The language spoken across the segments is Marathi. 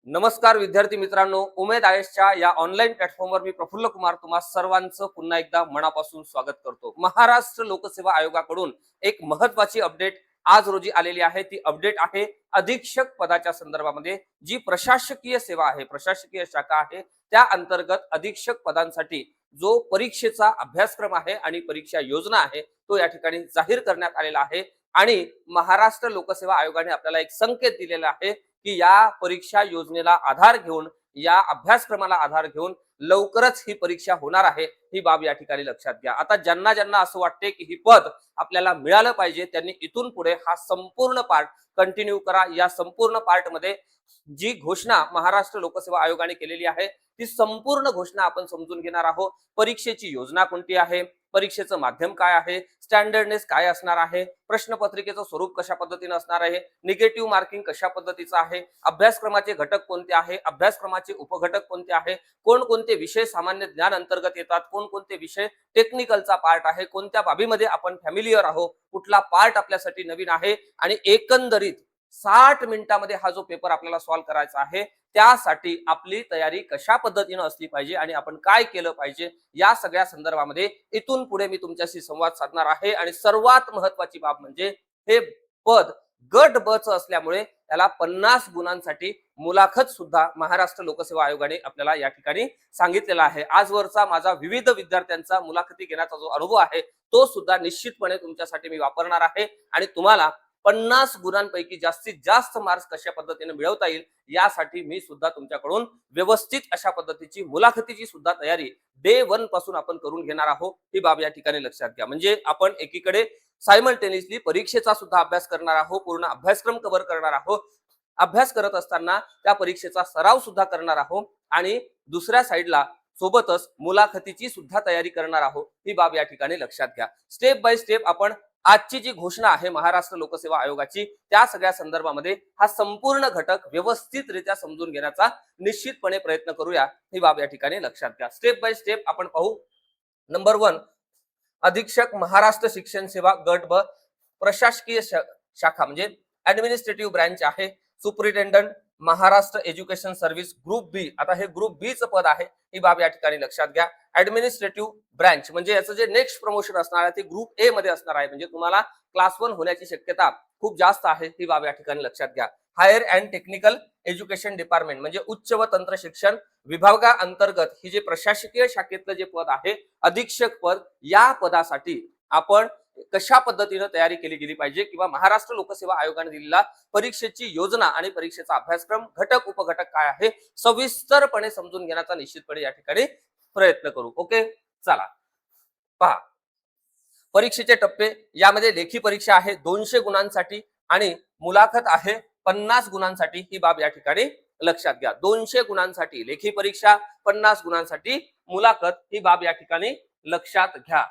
नमस्कार विद्यार्थी मित्रांनो, उमेद आयएसच्या या ऑनलाईन प्लॅटफॉर्मवर मी प्रफुल्ल कुमार तुम्हा सर्वांचं पुन्हा एकदा मनापासून स्वागत करतो। महाराष्ट्र लोकसेवा आयोगाकडून एक महत्त्वाची अपडेट आज रोजी आलेली आहे। ती अपडेट आहे अधीक्षक पदाच्या संदर्भामध्ये जी प्रशासकीय सेवा आहे, प्रशासकीय शाखा आहे, त्या अंतर्गत अधीक्षक पदांसाठी जो परीक्षेचा अभ्यासक्रम आहे आणि परीक्षा योजना आहे तो या ठिकाणी जाहीर करण्यात आलेला आहे। आणि महाराष्ट्र लोकसेवा आयोगाने आपल्याला एक संकेत दिलेला आहे की या परीक्षा योजनेला आधार घेऊन, या अभ्यासक्रमाला आधार घेऊन लवकरच ही परीक्षा होणार आहे। ही बाब या ठिकाणी लक्षात घ्या। आता ज्यांना ज्यांना असं वाटते की ही पद आपल्याला मिळालं पाहिजे त्यांनी इथून पुढे हा संपूर्ण पार्ट कंटिन्यू करा। या संपूर्ण पार्ट मध्ये जी घोषणा महाराष्ट्र लोकसेवा आयोगाने केलेली आहे ती संपूर्ण घोषणा आपण समजून घेणार आहोत। परीक्षेची योजना कोणती आहे, परीक्षेचं माध्यम काय आहे, स्टँडर्डनेस काय असणार आहे, प्रश्नपत्रिकेचं स्वरूप कशा पद्धतीने असणार आहे, निगेटिव्ह मार्किंग कशा पद्धतीचं आहे, अभ्यासक्रमाचे घटक कोणते आहे, अभ्यासक्रमाचे उपघटक कोणते आहे, कोणकोणते विषय सामान्य ज्ञान अंतर्गत येतात, कोणकोणते विषय टेक्निकलचा पार्ट आहे, कोणत्या बाबीमध्ये आपण फॅमिलियर आहोत, कुठला पार्ट आपल्यासाठी नवीन आहे आणि एकंदरीत 60 मिनिटांमध्ये हा जो पेपर आपल्याला सॉल्व्ह करायचा आहे त्यासाठी आपली तयारी कशा पद्धतीने असली पाहिजे आणि आपण काय केलं पाहिजे या सगळ्या संदर्भामध्ये इथून पुढे मी तुमच्याशी संवाद साधणार आहे। आणि सर्वात महत्त्वाची बाब म्हणजे हे पद गट ब च असल्यामुळे त्याला 50 गुणांसाठी मुलाखत सुद्धा महाराष्ट्र लोकसेवा आयोगाने आपल्याला या ठिकाणी सांगितलेला आहे। आजवरचा माझा विविध विद्यार्थ्यांचा मुलाखती घेण्याचा जो अनुभव आहे तो सुद्धा निश्चितपणे तुमच्यासाठी मी वापरणार आहे आणि तुम्हाला 50 गुणांपैकी जास्तीत जास्त मार्क्स कशा पद्धतीने मिळवता येईल यासाठी मी सुद्धा तुमच्याकडून व्यवस्थित अशा पद्धतीची मुलाखतीची सुद्धा तयारी डे 1 पासून आपण करून घेणार आहोत। ही बाब या ठिकाणी लक्षात घ्या। म्हणजे आपण एकीकडे सायमल्टेनियसली परीक्षेचा सुद्धा अभ्यास करणार आहोत, पूर्ण अभ्यासक्रम कव्हर करणार आहोत, अभ्यास करत असताना त्या परीक्षेचा सराव सुद्धा करणार आहोत आणि दुसऱ्या साईडला सोबतच मुलाखतीची सुद्धा तयारी करणार आहोत। ही बाब या ठिकाणी लक्षात घ्या। स्टेप बाय स्टेप आपण आजची जी घोषणा आहे महाराष्ट्र लोकसेवा आयोगाची त्या सगळ्या संदर्भामध्ये हा संपूर्ण घटक व्यवस्थितरित्या समजून घेण्याचा निश्चितपणे प्रयत्न करूया। ही बाब या ठिकाणी लक्षात घ्या। स्टेप बाय स्टेप आपण पाहू। नंबर 1, अधीक्षक महाराष्ट्र शिक्षण सेवा गट ब प्रशासकीय शाखा म्हणजे ऍडमिनिस्ट्रेटिव्ह ब्रँच आहे। Superintendent Maharashtra education service group B. आता हे ग्रुप बी चं पद आहे, ही बाब या ठिकाणी लक्षात घ्या। ऍडमिनिस्ट्रेटिव्ह ब्रँच म्हणजे याचं जे नेक्स्ट प्रमोशन असणार आहे ते ग्रुप ए मध्ये असणार आहे, म्हणजे तुम्हाला क्लास 1 होण्याची शक्यता खूप जास्त आहे। ही बाब या ठिकाणी लक्षात घ्या। Higher and technical education department म्हणजे उच्च व तंत्र शिक्षण विभागा अंतर्गत ही जे प्रशासकीय शाखेतलं जे पद आहे अधीक्षक पद, या पदासाठी आपण कशा पद्धतीने तयारी केली गेली पाहिजे किंवा महाराष्ट्र लोकसेवा आयोगाने दिलेला परीक्षेची योजना आणि परीक्षेचा अभ्यासक्रम घटक उपघटक काय आहे सविस्तरपणे समजून घेण्याचा निश्चितपणे या ठिकाणी प्रयत्न करू। ओके, चला पहा। परीक्षेचे टप्पे यामध्ये लेखी परीक्षा आहे 200 गुणांसाठी आणि मुलाखत आहे 50 गुणांसाठी। ही बाब या ठिकाणी लक्षात घ्या। 200 गुणांसाठी लेखी परीक्षा, 50 गुणांसाठी मुलाखत, ही बाब या ठिकाणी लक्षात घ्या।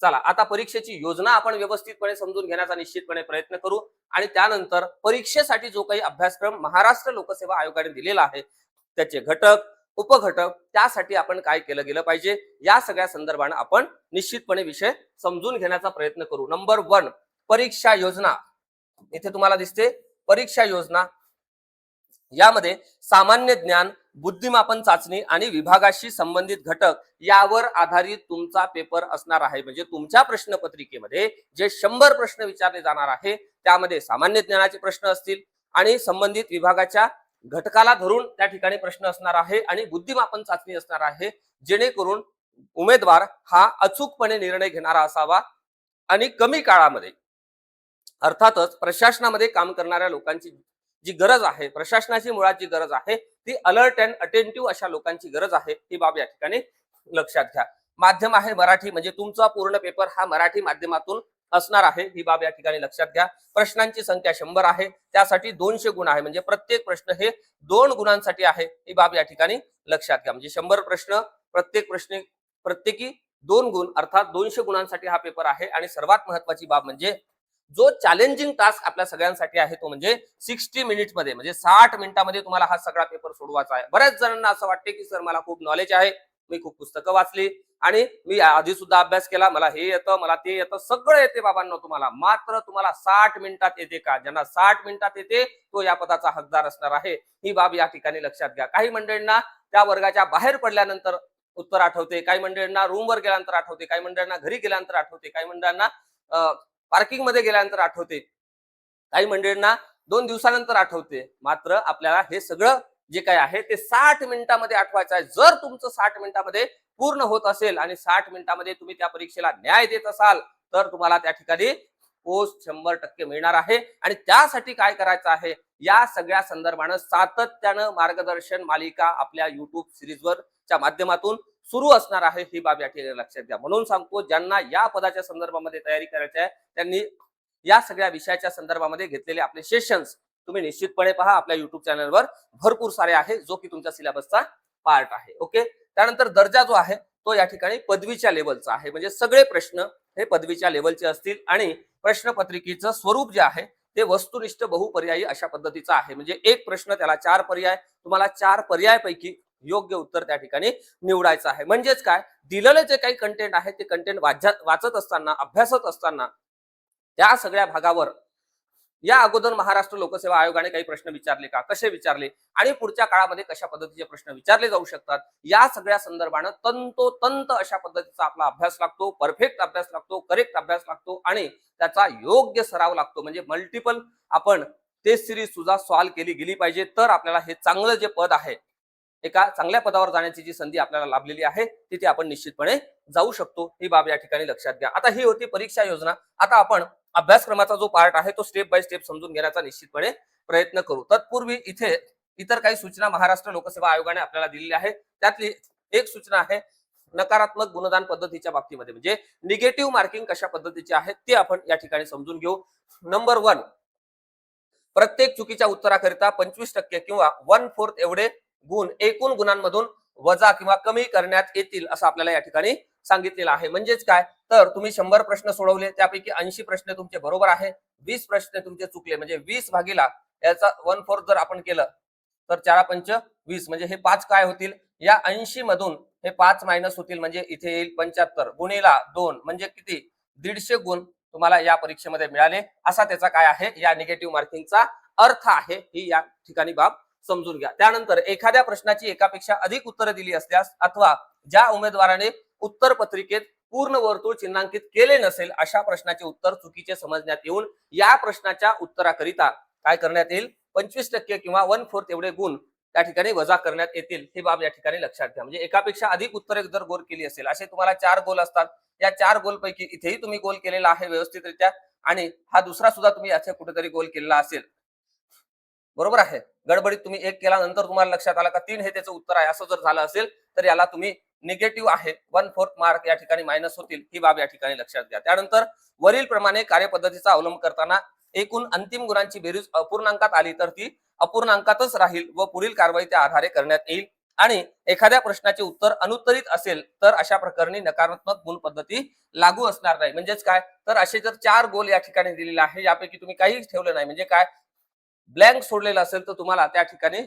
चला आता परीक्षेची योजना आपण व्यवस्थितपणे समजून घेण्याचा निश्चितपणे प्रयत्न करू आणि त्यानंतर परीक्षेसाठी जो काही अभ्यासक्रम महाराष्ट्र लोकसेवा आयोगाने दिलेला आहे त्याचे घटक उपघटक त्यासाठी आपण काय केलं गेलं पाहिजे या सगळ्या संदर्भाने आपण निश्चितपणे विषय समजून घेण्याचा प्रयत्न करू। नंबर 1, परीक्षा योजना। इथे तुम्हाला दिसते परीक्षा योजना। यामध्ये सामान्य ज्ञान, बुद्धिमापन चाचणी आणि विभागाशी संबंधित घटक यावर आधारित तुमचा पेपर असणार आहे। म्हणजे तुमच्या प्रश्नपत्रिकेमध्ये जे 100 प्रश्न विचारले जाणार आहे त्यामध्ये सामान्य ज्ञानाचे प्रश्न असतील आणि संबंधित विभागाच्या घटकाला धरून त्या ठिकाणी प्रश्न असणार आहे आणि बुद्धिमापन चाचणी असणार आहे, जेणेकरून उमेदवार हा अचूकपणे निर्णय घेणारा असावा आणि कमी काळामध्ये। अर्थातच प्रशासनामध्ये काम करणाऱ्या लोकांची जी गरज आहे, प्रशासनाची मुळात जी गरज आहे ती अलर्ट अँड अटेंटिव्ह अशा लोकांची गरज आहे। ही बाब या ठिकाणी लक्षात घ्या। माध्यम आहे मराठी, म्हणजे तुमचा पूर्ण पेपर हा मराठी माध्यमातून असणार आहे। ही बाब या ठिकाणी लक्षात घ्या। प्रश्नांची संख्या 100 आहे, त्यासाठी 200 गुण आहे, म्हणजे प्रत्येक प्रश्न हे 2 गुणांसाठी आहे। ही बाब या ठिकाणी लक्षात घ्या। म्हणजे 100 प्रश्न, प्रत्येक प्रश्न प्रत्येकी 2 गुण, अर्थात 200 गुणांसाठी हा पेपर आहे। आणि सर्वात महत्त्वाची बाब म्हणजे जो चॅलेंजिंग टास्क आपल्या सगळ्यांसाठी आहे तो म्हणजे 60 मिनिट्स मध्ये, म्हणजे 60 मिनिटांमध्ये तुम्हाला हा सगळा पेपर सोडवायचा आहे। बऱ्याच जणांना असं वाटते की सर मला खूप नॉलेज आहे, मी खूप पुस्तकं वाचली आणि मी आधी सुद्धा अभ्यास केला, मला हे येतं, मला ते येतं, सगळं येते बाबांनो तुम्हाला, मात्र तुम्हाला 60 मिनिटात येते का? ज्यांना 60 मिनिटात येते तो या पदाचा हकदार असणार आहे, ही बाब या ठिकाणी लक्षात घ्या. काही मंडळींना त्या वर्गाच्या बाहेर पडल्यानंतर उत्तर आठवते, काही मंडळींना रूमवर गेल्यानंतर आठवते, काही मंडळींना घरी गेल्यानंतर आठवते, काही मंडळींना पार्किंग मध्ये गेल्यानंतर आठवते, काही मंडळींना 2 दिवसानंतर आठवते. मात्र आपल्याला हे सगळं जे काही आहे ते 60 मिनिटांमध्ये आठवायचं आहे. जर तुमचं 60 मिनिटांमध्ये पूर्ण होत असेल आणि 60 मिनिटांमध्ये तुम्ही त्या परीक्षेला न्याय देत असाल तर तुम्हाला त्या ठिकाणी पोस्ट 100% मिळणार आहे. आणि त्यासाठी काय करायचं आहे, या सगळ्या संदर्भानं सातत्यानं मार्गदर्शन मालिका आपल्या युट्यूब सिरीजवरच्या माध्यमातून सुरू असणार आहे, ही बाब या ठिकाणी लक्षात घ्या. म्हणून सांगतो, ज्यांना या पदाच्या संदर्भामध्ये तयारी करायची आहे त्यांनी या सगळ्या विषयाच्या संदर्भामध्ये घेतलेले आपले सेशन्स तुम्ही निश्चितपणे पहा. आपल्या युट्यूब चॅनलवर भरपूर सारे आहे, जो की तुमच्या सिलेबसचा पार्ट आहे. ओके. त्यानंतर दर्जा जो आहे तो या ठिकाणी पदवीच्या लेवलचा आहे, म्हणजे सगळे प्रश्न हे पदवीच्या लेवलचे असतील आणि प्रश्नपत्रिकेचं स्वरूप जे आहे ते वस्तुनिष्ठ बहुपर्यायी अशा पद्धतीचं आहे. म्हणजे एक प्रश्न त्याला 4 पर्याय, तुम्हाला 4 पर्यायपैकी योग्य उत्तर त्या ठिकाणी निवडायचं आहे. म्हणजेच काय, दिलेले जे काही कंटेंट आहे ते कंटेंट वाचत असताना, अभ्यासत असताना त्या सगळ्या भागावर या अगोदर महाराष्ट्र लोकसेवा आयोगाने काही प्रश्न विचारले का, कसे विचारले आणि पुढच्या काळामध्ये कशा पद्धतीचे प्रश्न विचारले जाऊ शकतात, या सगळ्या संदर्भानं तंतोतंत अशा पद्धतीचा आपला अभ्यास लागतो, परफेक्ट अभ्यास लागतो, करेक्ट अभ्यास लागतो आणि त्याचा योग्य सराव लागतो. म्हणजे मल्टिपल आपण टेस्ट सिरीज सुद्धा सॉल्व्ह केली गेली पाहिजे, तर आपल्याला हे चांगलं जे पद आहे, एका चांगल्या पदावर जाण्याची जी संधी आपल्याला लाभलेली आहे तिथे आपण निश्चितपणे जाऊ शकतो, ही बाब या ठिकाणी लक्षात घ्या. आता ही होती परीक्षा योजना. आता आपण अभ्यासक्रमाचा जो पार्ट आहे तो स्टेप बाय स्टेप समजून घेण्याचा निश्चितपणे प्रयत्न करू. तत्पूर्वी इथे इतर काही सूचना महाराष्ट्र लोकसेवा आयोगाने आपल्याला दिलेल्या आहे. त्यातली एक सूचना आहे नकारात्मक गुणदान पद्धतीच्या बाबतीमध्ये, म्हणजे निगेटिव्ह मार्किंग कशा पद्धतीचे आहे ते आपण या ठिकाणी समजून घेऊ. नंबर 1, प्रत्येक चुकीच्या उत्तराकरिता 25% किंवा 1/4 एवढे गुण एकूण गुणांमधून वजा किंवा कमी करण्यात येतील, असं आपल्याला या ठिकाणी सांगितलेलं आहे. म्हणजेच काय, तर तुम्ही 100 प्रश्न सोडवले, त्यापैकी 80 प्रश्न तुमचे बरोबर आहे, 20 प्रश्न तुमचे चुकले, म्हणजे 20 भागीला याचा 1/4 जर आपण केलं तर 4×5 20, म्हणजे हे 5 काय होतील, या 80 मधून हे 5 मायनस होतील, म्हणजे इथे येईल 75 गुणिला 2, म्हणजे किती, 150 गुण तुम्हाला या परीक्षेमध्ये मिळाले. असा त्याचा काय आहे, या निगेटिव्ह मार्किंगचा अर्थ आहे. ही या ठिकाणी बाब समजून घ्या. त्यानंतर एखाद्या प्रश्नाची एकापेक्षा अधिक उत्तरं दिली असल्यास अथवा ज्या उमेदवाराने उत्तर पत्रिकेत पूर्ण वर्तुळ चिन्हांकित केले नसेल अशा प्रश्नाचे उत्तर चुकीचे समजण्यात येऊन या प्रश्नाच्या उत्तराकरिता काय करण्यात येईल, 25% किंवा 1/4 एवढे गुण त्या ठिकाणी वजा करण्यात येतील. हे बाब या ठिकाणी लक्षात घ्या. म्हणजे एकापेक्षा अधिक उत्तरे जर गोल केली असेल, असे तुम्हाला 4 गोल असतात, या 4 गोल पैकी इथेही तुम्ही गोल केलेला आहे व्यवस्थितरित्या आणि हा दुसरा सुद्धा तुम्ही याचे कुठेतरी गोल केलेला असेल, बरोबर आहे, गडबडीत तुम्ही एक केला, नंतर तुम्हाला लक्षात आला का 3 हे त्याचं उत्तर आहे, असं जर झालं असेल तर याला तुम्ही निगेटिव्ह आहे 1/4 मार्क या ठिकाणी मायनस होतील. ही बाब या ठिकाणी लक्षात घ्या. त्यानंतर वरील प्रमाणे कार्यपद्धतीचा अवलंब करताना एकूण अंतिम गुणांची बेरीज अपूर्णांकात आली तर ती अपूर्णांकातच राहील व पुढील कारवाई त्या आधारे करण्यात येईल. आणि एखाद्या प्रश्नाचे उत्तर अनुत्तरित असेल तर अशा प्रकरणी नकारात्मक गुण पद्धती लागू असणार नाही. म्हणजेच काय, तर असे जर 4 गोल या ठिकाणी दिलेले आहे, यापैकी तुम्ही काहीच ठेवलं नाही, म्हणजे काय, ब्लँक सोडलेलं असेल तर तुम्हाला त्या ठिकाणी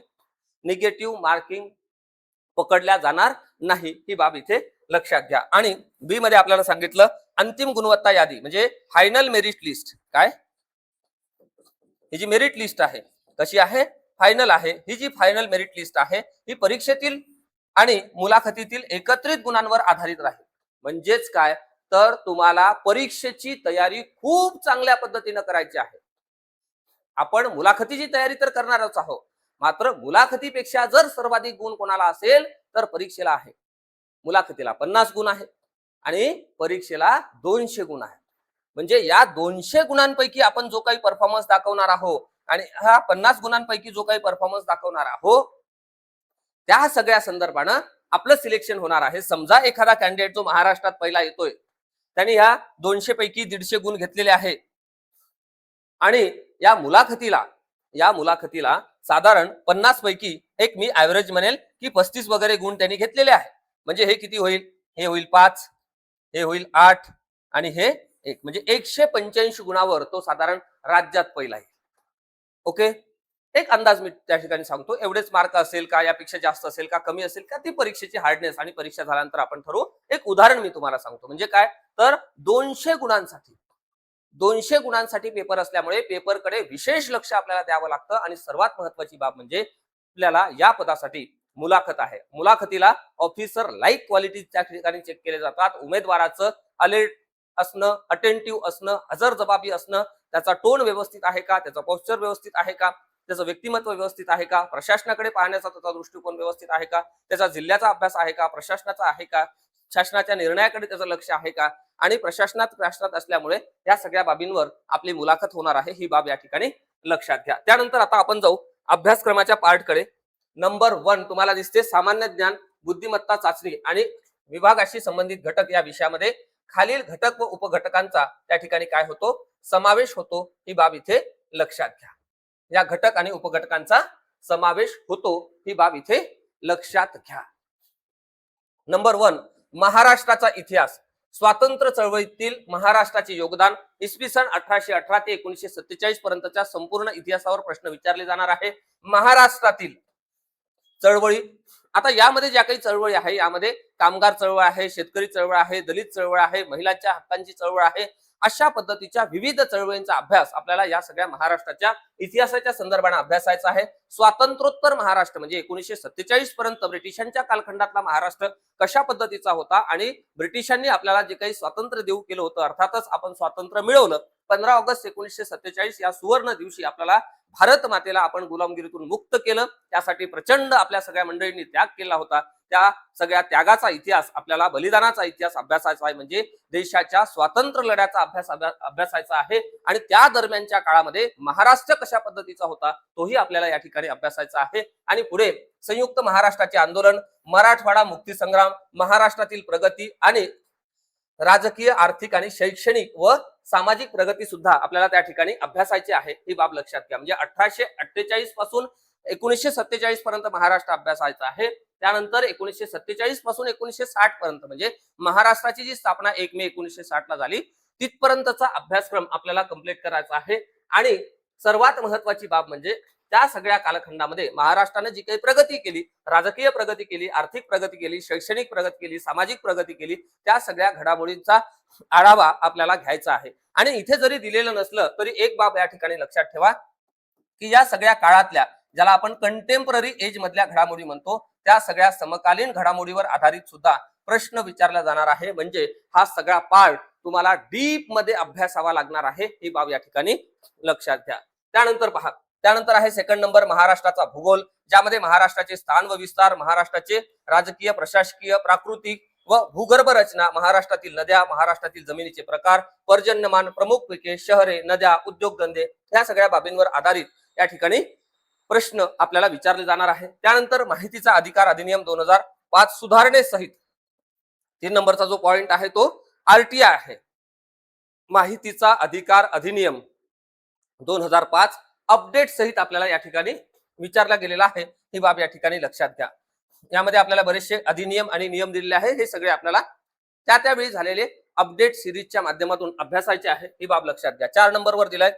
निगेटिव्ह मार्किंग पकडल्या जाणार नाही. ही बाब इथे लक्षात घ्या. आणि बी मध्ये आपल्याला सांगितलं अंतिम गुणवत्ता यादी, म्हणजे फायनल मेरिट लिस्ट. काय, ही जी मेरिट लिस्ट आहे कशी आहे, फायनल आहे. ही जी फायनल मेरिट लिस्ट आहे ही परीक्षेतील आणि मुलाखतीतील एकत्रित गुणांवर आधारित राहील. म्हणजेच काय, तर तुम्हाला परीक्षेची तयारी खूप चांगल्या पद्धतीने करायची आहे. आपण मुलाखतीची तयारी तर करणारच आहोत, मात्र मुलाखतीपेक्षा जर सर्वाधिक गुण कोणाला असेल तर परीक्षेला आहे. मुलाखतीला 50 गुण आहे आणि परीक्षेला 200 गुण आहे. म्हणजे या 200 गुणांपैकी आपण जो काही परफॉर्मन्स दाखवणार आहोत आणि ह्या 50 गुणांपैकी जो काही परफॉर्मन्स दाखवणार आहोत त्या सगळ्या संदर्भानं आपलं सिलेक्शन होणार आहे. समजा एखादा कॅन्डिडेट जो महाराष्ट्रात पहिला येतोय त्यांनी ह्या 200 पैकी 150 गुण घेतलेले आहे आणि या मुलाखतीला साधारण 50 पैकी एक मी ऍव्हरेज म्हणेल की 35 वगैरे गुण त्यांनी घेतलेले आहे. म्हणजे हे किती होईल, हे होईल 5, हे होईल 8 आणि हे 1, म्हणजे 185 गुणावर तो साधारण राज्यात पहिला आहे. ओके, एक अंदाज मी त्या ठिकाणी सांगतो, एवढेच मार्क असेल का, यापेक्षा जास्त असेल का, कमी असेल का, ती परीक्षेची हार्डनेस आणि परीक्षा झाल्यानंतर आपण ठरवू. एक उदाहरण मी तुम्हाला सांगतो, म्हणजे काय तर 200 गुणांसाठी पेपर असल्यामुळे पेपरकडे विशेष लक्ष आपल्याला द्यावं लागतं. आणि सर्वात महत्वाची बाब म्हणजे आपल्याला या पदासाठी मुलाखत आहे. मुलाखतीला ऑफिसर लाईक क्वालिटी त्या ठिकाणी चेक केले जातात. उमेदवाराचं अलर्ट असणं, अटेंटिव्ह असणं, हजरजबाबी असणं, त्याचा टोन व्यवस्थित आहे का, त्याचा पोस्चर व्यवस्थित आहे का, त्याचं व्यक्तिमत्व व्यवस्थित आहे का, प्रशासनाकडे पाहण्याचा त्याचा दृष्टिकोन व्यवस्थित आहे का, त्याचा जिल्ह्याचा अभ्यास आहे का, प्रशासनाचा आहे का, शासनाच्या निर्णयाकडे त्याचं लक्ष आहे का. आणि प्रशासनात राष्ट्रात असल्यामुळे या सगळ्या बाबींवर आपली मुलाखत होणार आहे, ही बाब या ठिकाणी लक्षात घ्या. त्यानंतर आता आपण जाऊ अभ्यासक्रमाच्या पार्टकडे. नंबर 1 तुम्हाला दिसते सामान्य ज्ञान, बुद्धिमत्ता चाचणी आणि विभागाशी संबंधित घटक. या विषयामध्ये खालील घटक व उपघटकांचा त्या ठिकाणी काय होतो, समावेश होतो, ही बाब इथे लक्षात घ्या. या घटक आणि उपघटकांचा समावेश होतो, ही बाब इथे लक्षात घ्या. नंबर 1 महाराष्ट्राचा इतिहास. स्वातंत्र्य चळवळीतील महाराष्ट्राचे योगदान इसवी सन 1818 ते 1947 पर्यंतच्या संपूर्ण इतिहासावर प्रश्न विचारले जाणार आहे. महाराष्ट्रातील चळवळी, आता यामध्ये ज्या काही चळवळी आहे, यामध्ये कामगार चळवळ आहे, शेतकरी चळवळ आहे, दलित चळवळ आहे, महिलांच्या हक्कांची चळवळ आहे, अशा पद्धतीच्या विविध चळवळींचा अभ्यास आपल्याला या सगळ्या महाराष्ट्राच्या इतिहासाच्या संदर्भाने अभ्यासायचा आहे. स्वातंत्र्योत्तर महाराष्ट्र म्हणजे 1947 पर्यंत ब्रिटिशांच्या कालखंडातला महाराष्ट्र कशा पद्धतीचा होता आणि ब्रिटिशांनी आपल्याला जे काही स्वातंत्र्य देऊ केलं होतं, अर्थातच आपण स्वातंत्र्य मिळवलं 15 ऑगस्ट 1947 या सुवर्ण दिवशी. आपल्याला भारत मातेला आपण गुलामगिरीतून मुक्त केलं, त्यासाठी प्रचंड आपल्या सगळ्या मंडळींनी त्याग केला होता. त्या सगळ्या त्यागाचा इतिहास, आपल्याला बलिदानाचा इतिहास अभ्यासायचा आहे, म्हणजे देशाच्या स्वातंत्र्य लढ्याचा अभ्यासायचा आहे. आणि त्या दरम्यानच्या काळामध्ये महाराष्ट्र कशा पद्धतीचा होता तोही आपल्याला या ठिकाणी अभ्यासायचा आहे. आणि पुढे संयुक्त महाराष्ट्राचे आंदोलन, मराठवाडा मुक्ती संग्राम, महाराष्ट्रातील प्रगती आणि राजकीय, आर्थिक आणि शैक्षणिक व सामाजिक प्रगती सुद्धा आपल्याला त्या ठिकाणी अभ्यासायची आहे, ही बाब लक्षात घ्या. म्हणजे 1848 पासून 1947 पर्यंत महाराष्ट्र अभ्यासायचा आहे. त्यानंतर 1947 पासून 1960 पर्यंत म्हणजे महाराष्ट्राची जी स्थापना 1 मे 1960 ला झाली तिथपर्यंतचा अभ्यासक्रम आपल्याला कंप्लीट करायचा आहे. आणि सर्वात महत्वाची बाब म्हणजे त्या सगळ्या कालखंडामध्ये महाराष्ट्राने जी काही प्रगती केली, राजकीय प्रगती केली, आर्थिक प्रगती केली, शैक्षणिक प्रगती केली, सामाजिक प्रगती केली, त्या सगळ्या घडामोडींचा आढावा आपल्याला घ्यायचा आहे. आणि इथे जरी दिलेलं नसलं तरी एक बाब या ठिकाणी लक्षात ठेवा की या सगळ्या काळातल्या, ज्याला आपण कंटेम्पररी एज मधल्या घडामोडी म्हणतो, त्या सगळ्या समकालीन घडामोडीवर आधारित सुद्धा प्रश्न विचारला जाणार आहे. म्हणजे हा सगळा पार्ट तुम्हाला डीप मध्ये अभ्यासावा लागणार आहे, ही बाब या ठिकाणी लक्षात घ्या. त्यानंतर पहा, त्यानंतर आहे सेकंड नंबर महाराष्ट्राचा भूगोल, ज्यामध्ये महाराष्ट्राचे स्थान व विस्तार, महाराष्ट्राचे राजकीय, प्रशासकीय, प्राकृतिक व भूगर्भ रचना, महाराष्ट्रातील नद्या, महाराष्ट्रातील जमिनीचे प्रकार, पर्जन्यमान, प्रमुख पिके, शहरे, नद्या, उद्योगधंदे, या सगळ्या बाबींवर आधारित या ठिकाणी प्रश्न आपल्याला विचारले जाणार आहे. त्यानंतर माहितीचा अधिकार अधिनियम 2005 सुधारणेसहित 3 नंबरचा जो पॉइंट आहे तो आरटीआय आहे. माहितीचा अधिकार अधिनियम 2005 अपडेट सहित आपल्याला या ठिकाणी विचारला गेलेला आहे, ही बाब या ठिकाणी लक्षात घ्या. यामध्ये आपल्याला बरेचसे अधिनियम आणि नियम दिलेले आहे, हे सगळे आपल्याला त्या त्यावेळी झालेले अपडेट सिरीजच्या माध्यमातून अभ्यासायचे आहे, ही बाब लक्षात घ्या. 4 नंबरवर दिलाय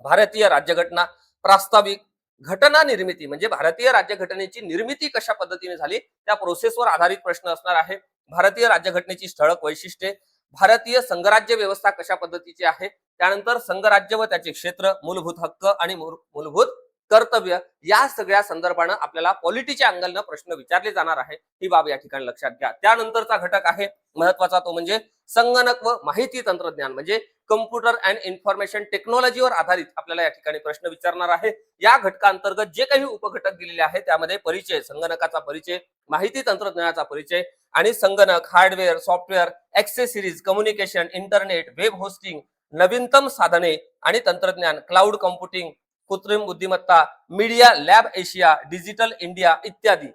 भारतीय राज्यघटना प्रास्ताविक घटना निर्मिती, म्हणजे भारतीय राज्यघटनेची निर्मिती कशा पद्धतीने झाली त्या प्रोसेसवर आधारित प्रश्न असणार आहे. भारतीय राज्यघटनेची ठळक वैशिष्ट्ये, भारतीय संघराज्य व्यवस्था कशा पद्धतीची आहे, त्यानंतर संघराज्य व त्याचे क्षेत्र, मूलभूत हक्क आणि मूलभूत कर्तव्य, या सगळ्या संदर्भाने आपल्याला पॉलिटीच्या अँगलनं प्रश्न विचारले जाणार आहे, ही बाब या ठिकाणी लक्षात घ्या. त्यानंतरचा घटक आहे महत्वाचा, तो म्हणजे संगणक व माहिती तंत्रज्ञान, म्हणजे कम्प्युटर अँड इन्फॉर्मेशन टेक्नॉलॉजीवर आधारित आपल्याला या ठिकाणी प्रश्न विचारणार आहे. या घटकांतर्गत जे काही उपघटक दिलेले आहेत त्यामध्ये परिचय, संगणकाचा परिचय, माहिती तंत्रज्ञानाचा परिचय आणि संगणक, hardware, software, accessories, communication, internet, web hosting, नवीनतम साधने आणि तंत्रज्ञान, क्लाउड कम्प्युटिंग, कृत्रिम बुद्धिमत्ता, media lab Asia, digital India इत्यादी.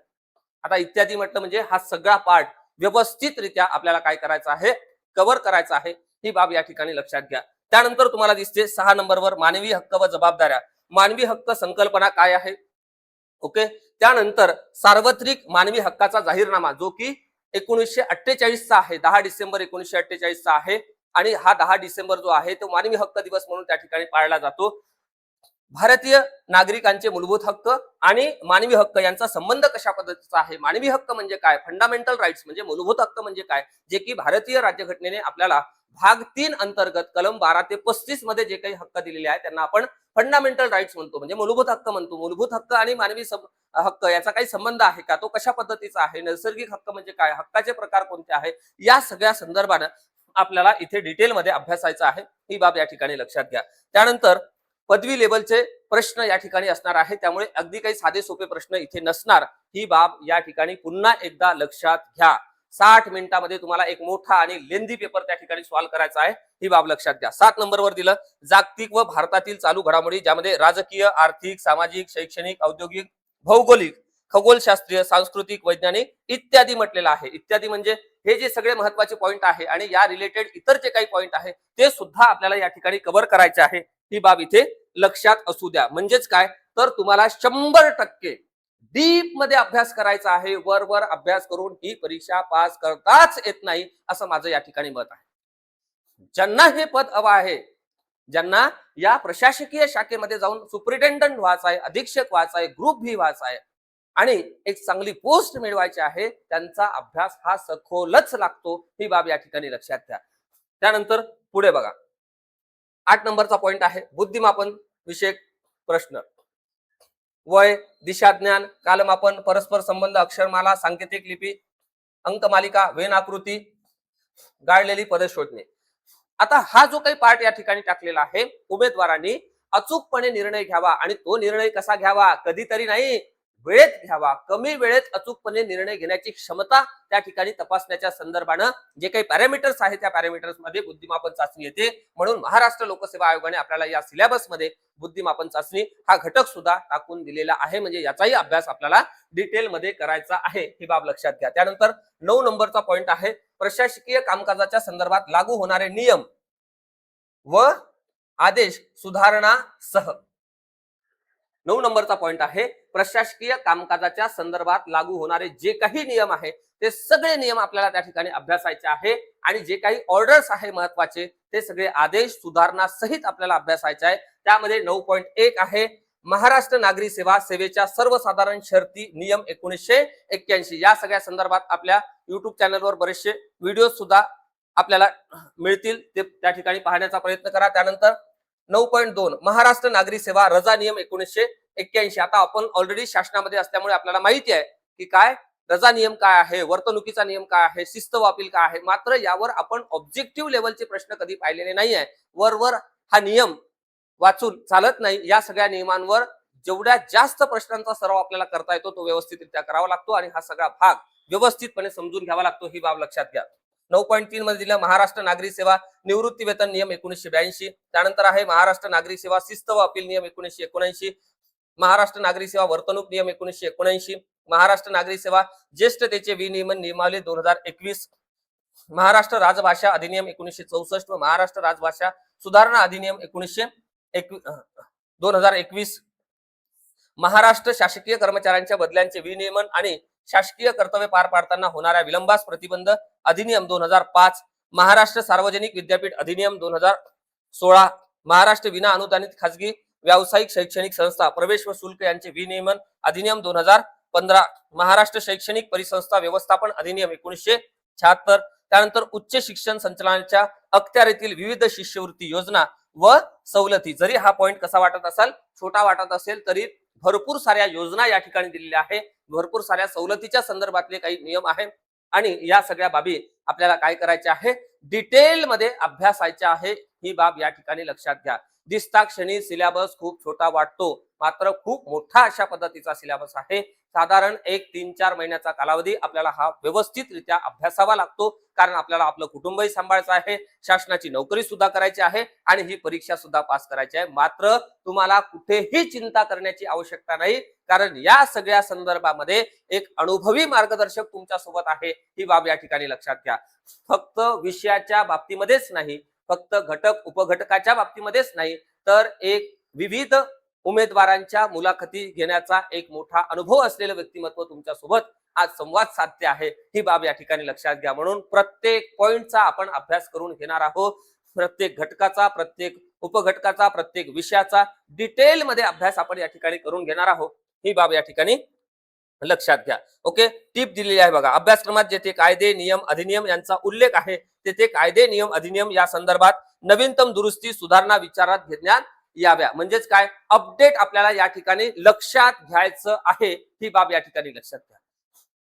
आता इत्यादी म्हटलं म्हणजे हा सगळा पार्ट व्यवस्थितरित्या आपल्याला काय करायचं आहे, कव्हर करायचा आहे, ही बाब या ठिकाणी लक्षात घ्या. त्यानंतर तुम्हाला दिसते 6 नंबरवर मानवी हक्क व जबाबदाऱ्या. मानवी हक्क संकल्पना काय आहे, ओके. त्यानंतर सार्वत्रिक मानवी हक्काचा जाहीरनामा, जो की 1948 चा आहे, 10 डिसेंबर 1948 चा आहे. आणि हा 10 डिसेंबर जो आहे तो मानवी हक्क दिवस म्हणून त्या ठिकाणी पाळला जातो. भारतीय नागरिकांचे मूलभूत हक्क आणि मानवी हक्क यांचा संबंध कशा पद्धतीचा आहे. मानवी हक्क म्हणजे काय, फंडामेंटल राईट्स म्हणजे मूलभूत हक्क म्हणजे काय, जे की भारतीय राज्यघटनेने आपल्याला भाग 3 अंतर्गत कलम 12 ते 35 मध्ये जे काही हक्क दिलेले आहेत त्यांना आपण फंडामेंटल राईट्स म्हणतो, म्हणजे मूलभूत हक्क म्हणतो. मूलभूत हक्क आणि मानवी हक्क याचा काही संबंध आहे का, तो कशा पद्धतीचा आहे, नैसर्गिक हक्क म्हणजे काय, हक्काचे प्रकार कोणते आहे, या सगळ्या संदर्भानं आपल्याला इथे डिटेलमध्ये अभ्यासायचं आहे. ही बाब या ठिकाणी लक्षात घ्या. त्यानंतर पदवी लेवलचे प्रश्न या ठिकाणी असणार आहे, त्यामुळे अगदी काही साधे सोपे प्रश्न इथे नसणार. ही बाब या ठिकाणी पुन्हा एकदा लक्षात घ्या. 60 मिनिटांमध्ये तुम्हाला एक मोठा आणि लेंदी पेपर त्या ठिकाणी सॉल्व्ह करायचा आहे. ही बाब लक्षात घ्या. 7 नंबरवर दिलं जागतिक व भारतातील चालू घडामोडी, ज्यामध्ये राजकीय, आर्थिक, सामाजिक, शैक्षणिक, औद्योगिक, भौगोलिक, खगोलशास्त्रीय, सांस्कृतिक, वैज्ञानिक इत्यादी म्हटलेलं आहे. इत्यादी म्हणजे हे जे सगळे महत्वाचे पॉइंट आहे आणि या रिलेटेड इतर जे काही पॉइंट आहे ते सुद्धा आपल्याला या ठिकाणी कव्हर करायचे आहे. ही बाब इथे लक्षात असू द्या. म्हणजेच काय, तर तुम्हाला 100% डीप मध्ये अभ्यास करायचा आहे. वर अभ्यास करून ही परीक्षा पास करताच येत नाही, असं माझं या ठिकाणी मत आहे. ज्यांना हे पद हवं आहे, ज्यांना या प्रशासकीय शाखेमध्ये जाऊन सुपरिटेंडंट व्हायचं आहे, अधीक्षक व्हायचं आहे, ग्रुप व्ही व्हायचं आहे आणि एक चांगली पोस्ट मिळवायची आहे, त्यांचा अभ्यास हा सखोलच लागतो. ही बाब या ठिकाणी लक्षात घ्या. त्यानंतर पुढे बघा, 8 नंबरचा पॉइंट आहे बुद्धिमापन विषयक प्रश्न. वय, दिशाज्ञान, कालमापन, परस्पर संबंध, अक्षरमाला, सांकेतिक लिपी, अंकमालिका, वेन आकृती, गाळलेली पदे शोधणे. आता हा जो काही पार्ट या ठिकाणी टाकलेला आहे, उमेदवारांनी अचूकपणे निर्णय घ्यावा आणि तो निर्णय कसा घ्यावा, कधीतरी नाही, वेळेत घ्यावा. कमी वेळेत अचूकपणे निर्णय घेण्याची क्षमता त्या ठिकाणी तपासण्याच्या संदर्भानं जे काही पॅरामीटर्स आहेत त्या पॅरामीटर्स मध्ये बुद्धिमापन चाचणी येते. म्हणून महाराष्ट्र लोकसेवा आयोगाने आपल्याला या सिलेबस मध्ये बुद्धिमापन चाचणी हा घटक सुद्धा टाकून दिलेला आहे, म्हणजे याचाही अभ्यास आपल्याला डिटेल मध्ये करायचा आहे. ही बाब लक्षात घ्या. त्यानंतर 9 नंबरचा पॉइंट आहे प्रशासकीय कामकाजाच्या संदर्भात लागू होणारे नियम व आदेश सुधारणा सह. 9 नंबरचा पॉइंट आहे प्रशासकीय कामकाजाच्या संदर्भात लागू होणारे जे काही नियम आहे ते सगळे नियम आपल्याला त्या ठिकाणी अभ्यासायचे आहे आणि जे काही ऑर्डर्स आहे महत्वाचे ते सगळे आदेश सुधारणा सहित आपल्याला अभ्यासायचे आहे. त्यामध्ये 9.1 आहे महाराष्ट्र नागरी सेवा सेवेच्या सर्वसाधारण शर्ती नियम 1981. या सगळ्या संदर्भात आपल्या युट्यूब चॅनलवर बरेचसे व्हिडिओ सुद्धा आपल्याला मिळतील, ते त्या ठिकाणी पाहण्याचा प्रयत्न करा. त्यानंतर 9.2 महाराष्ट्र नागरी सेवा रजा नियम 1981. आता आपण ऑलरेडी शासनामध्ये असल्यामुळे आपल्याला माहिती आहे की काय रजा नियम काय आहे, वर्तणुकीचा नियम काय आहे, शिस्त व अपील काय आहे. मात्र यावर आपण ऑब्जेक्टिव्ह लेवलचे प्रश्न कधी पाहिलेले नाही आहे. वर हा नियम वाचून चालत नाही. या सगळ्या नियमांवर जेवढ्या जास्त प्रश्नांचा सराव आपल्याला करता येतो तो व्यवस्थितरित्या करावा लागतो आणि हा सगळा भाग व्यवस्थितपणे समजून घ्यावा लागतो. ही बाब लक्षात घ्या. 9.3 मध्ये दिलं महाराष्ट्र नागरी सेवा निवृत्ती वेतन नियम 1982. त्यानंतर आहे महाराष्ट्र नागरी सेवा शिस्त व अपील नियम 1979, महाराष्ट्र नागरी सेवा वर्तणूक नियम 1979, महाराष्ट्र नागरी सेवा ज्येष्ठतेचे विनियमन नियमावली 2021, महाराष्ट्र राजभाषा अधिनियम 1964 व महाराष्ट्र राजभाषा सुधारणा अधिनियम 2021, महाराष्ट्र शासकीय कर्मचाऱ्यांच्या बदल्यांचे विनियमन आणि शासकीय कर्तव्य पार पाडताना होणाऱ्या विलंबास प्रतिबंध अधिनियम 2005, महाराष्ट्र सार्वजनिक विद्यापीठ अधिनियम 2016, महाराष्ट्र विना अनुदानित खाजगी व्यावसायिक शैक्षणिक संस्था प्रवेश व शुल्क यांचे विनियमन अधिनियम 2015, महाराष्ट्र शैक्षणिक परिसंस्था व्यवस्थापन अधिनियम 1976. त्यानंतर उच्च शिक्षण संचालनाच्या अखत्यारीतील विविध शिष्यवृत्ती योजना व सवलती. जरी हा पॉइंट कसा वाटत असेल, छोटा वाटत असेल, तरी भरपूर साऱ्या योजना या ठिकाणी दिलेल्या आहे, भरपूर साऱ्या सवलतीच्या संदर्भातले काही नियम आहे आणि या सगळ्या बाबी आपल्याला काय करायचे आहे, डिटेल मध्ये अभ्यासायच्या आहे. ही बाब या ठिकाणी लक्षात घ्या. दिसता क्षणी सिलेबस खूप छोटा वाटतो, मात्र खूप मोठा अशा पद्धतीचा सिलेबस आहे. साधारण 1-3-4 महिन्याचा कालावधी आपल्याला हा व्यवस्थितरित्या अभ्यासावा लागतो, कारण आपल्याला आपलं कुटुंबही सांभाळायचं आहे, शासनाची नोकरी सुद्धा करायची आहे आणि ही परीक्षा सुद्धा पास करायची आहे. मात्र तुम्हाला कुठेही चिंता करण्याची आवश्यकता नाही, कारण या सगळ्या संदर्भामध्ये एक अनुभवी मार्गदर्शक तुमच्या सोबत आहे. ही बाब या ठिकाणी लक्षात घ्या. फक्त विषयाच्या बाबतीमध्येच नाही, फक्त घटक उपघटकाच्या बाबतीमध्येच नाही, तर एक विविध उमेदवारांच्या मुलाखती घेण्याचा एक मोठा अनुभव असलेलं व्यक्तिमत्व तुमच्या सोबत आज संवाद साधते आहे. ही बाब या ठिकाणी लक्षात घ्या. म्हणून प्रत्येक पॉइंटचा आपण अभ्यास करून घेणार आहोत, प्रत्येक घटकाचा, प्रत्येक उपघटकाचा, प्रत्येक विषयाचा डिटेलमध्ये अभ्यास आपण या ठिकाणी करून घेणार आहोत. ही बाब या ठिकाणी लक्षात घ्या. ओके, टीप दिलेली आहे बघा. अभ्यासक्रमात जेथे कायदे, नियम, अधिनियम यांचा उल्लेख आहे तेथे कायदे, नियम, अधिनियम या संदर्भात नवीनतम दुरुस्ती, सुधारणा विचारात घेण्यात याव्या. म्हणजेच काय, अपडेट आपल्याला या ठिकाणी लक्षात घ्यायचं आहे. ही बाब या ठिकाणी लक्षात घ्या.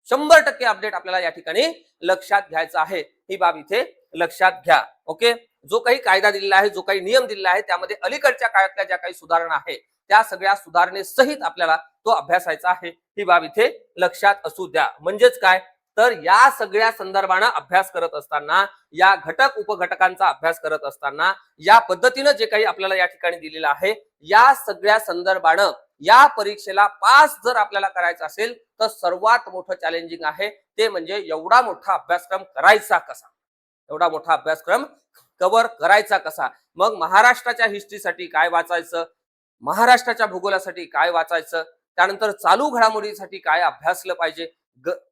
100% अपडेट आपल्याला या ठिकाणी लक्षात घ्यायचं आहे. ही बाब इथे लक्षात घ्या. ओके, जो काही कायदा दिलेला आहे, जो काही नियम दिलेला आहे, त्यामध्ये अलीकडच्या काळातल्या ज्या काही सुधारणा आहे त्या सगळ्या सुधारणेसहित आपल्याला तो अभ्यासायचा आहे. ही बाब इथे लक्षात असू द्या. म्हणजेच काय, तर या सगळ्या संदर्भानं अभ्यास करत असताना, या घटक उपघटकांचा अभ्यास करत असताना, या पद्धतीनं जे काही आपल्याला या ठिकाणी दिलेलं आहे, या सगळ्या संदर्भानं या परीक्षेला पास जर आपल्याला करायचं असेल तर सर्वात मोठं चॅलेंजिंग आहे ते म्हणजे एवढा मोठा अभ्यासक्रम करायचा कसा, एवढा मोठा अभ्यासक्रम कव्हर करायचा कसा. मग महाराष्ट्राच्या हिस्ट्रीसाठी काय वाचायचं, महाराष्ट्राच्या भूगोलासाठी काय वाचायचं, त्यानंतर चालू घडामोडीसाठी काय अभ्यासलं पाहिजे,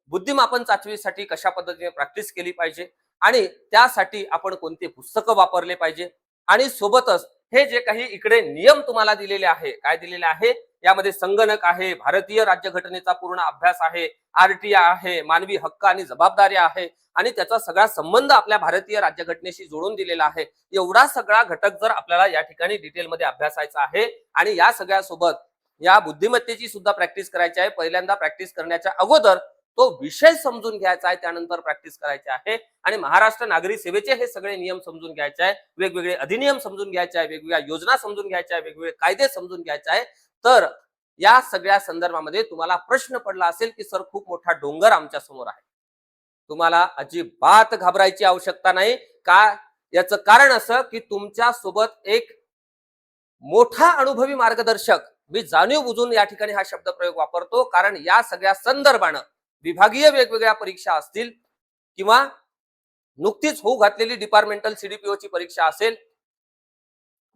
बुद्धिमापन चाचणीसाठी कशा पद्धतीने प्रॅक्टिस केली पाहिजे आणि त्यासाठी आपण कोणते पुस्तकं वापरले पाहिजे, आणि सोबतच हे जे काही इकडे नियम तुम्हाला दिलेले आहे, काय दिलेले आहे, यामध्ये संगणक आहे, भारतीय राज्यघटनेचा पूर्ण अभ्यास आहे, आरटीआय आहे, मानवी हक्क आणि जबाबदारी आहे आणि त्याचा सगळा संबंध आपल्या भारतीय राज्यघटनेशी जोडून दिलेला आहे. एवढा सगळा घटक जर आपल्याला या ठिकाणी डिटेलमध्ये अभ्यासायचा आहे आणि या सगळ्या सोबत या बुद्धिमत्तेची सुद्धा प्रॅक्टिस करायची आहे. पहिल्यांदा प्रॅक्टिस करण्याच्या अगोदर तो विषय समजून घ्यायचा आहे, त्यानंतर प्रॅक्टिस करायची आहे. आणि महाराष्ट्र नागरी सेवेचे हे सगळे नियम समजून घ्यायचे आहे, वेगवेगळे अधिनियम समजून घ्यायचे आहे, वेगवेगळ्या योजना समजून घ्यायच्या आहे, वेगवेगळे कायदे समजून घ्यायचे आहे. तर या सगळ्या संदर्भामध्ये तुम्हाला प्रश्न पडला असेल की सर खूप मोठा डोंगर आमच्या समोर आहे, तुम्हाला अजिबात घाबरायची आवश्यकता नाही. का, याचं कारण असं की तुमच्या सोबत एक मोठा अनुभवी मार्गदर्शक, मी जाणीव बुजून या ठिकाणी हा शब्द प्रयोग वापरतो कारण या सगळ्या संदर्भानं विभागीय वेगवेगळ्या परीक्षा असतील किंवा नुकतीच होऊ घातलेली डिपार्टमेंटल सीडीपीओ ची परीक्षा असेल,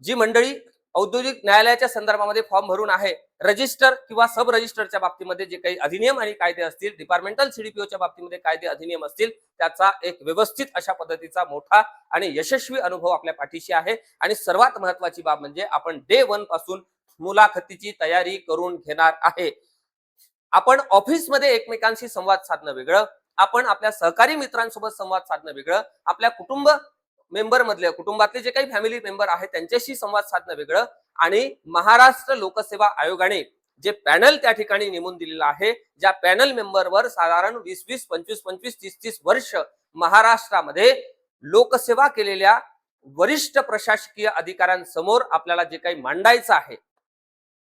जी मंडळी औद्योगिक न्यायालयाच्या संदर्भामध्ये फॉर्म भरून आहे, रजिस्टर किंवा सब रजिस्टरच्या बाबतीमध्ये जे काही अधिनियम आणि कायदे असतील, डिपार्टमेंटल सीडीपीओच्या बाबतीमध्ये कायदे अधिनियम असतील, त्याचा एक व्यवस्थित अशा पद्धतीचा मोठा आणि यशस्वी अनुभव आपल्या पाठीशी आहे. आणि सर्वात महत्वाची बाब म्हणजे आपण डे 1 पासून मुलाखतीची तयारी करून घेणार आहे. आपण ऑफिसमध्ये एकमेकांशी संवाद साधणं वेगळं, आपण आपल्या सहकारी मित्रांसोबत संवाद साधणं वेगळं, आपल्या कुटुंबातले जे काही फॅमिली मेंबर आहेत त्यांच्याशी संवाद साधणं वेगळं, आणि महाराष्ट्र लोकसेवा आयोगाने जे पॅनल त्या ठिकाणी नेमून दिलेला आहे, ज्या पॅनल मेंबरवर साधारण 20-20, 25-25, 30-30 वर्ष महाराष्ट्रामध्ये लोकसेवा केलेल्या वरिष्ठ प्रशासकीय अधिकाऱ्यांसमोर आपल्याला जे काही मांडायचं आहे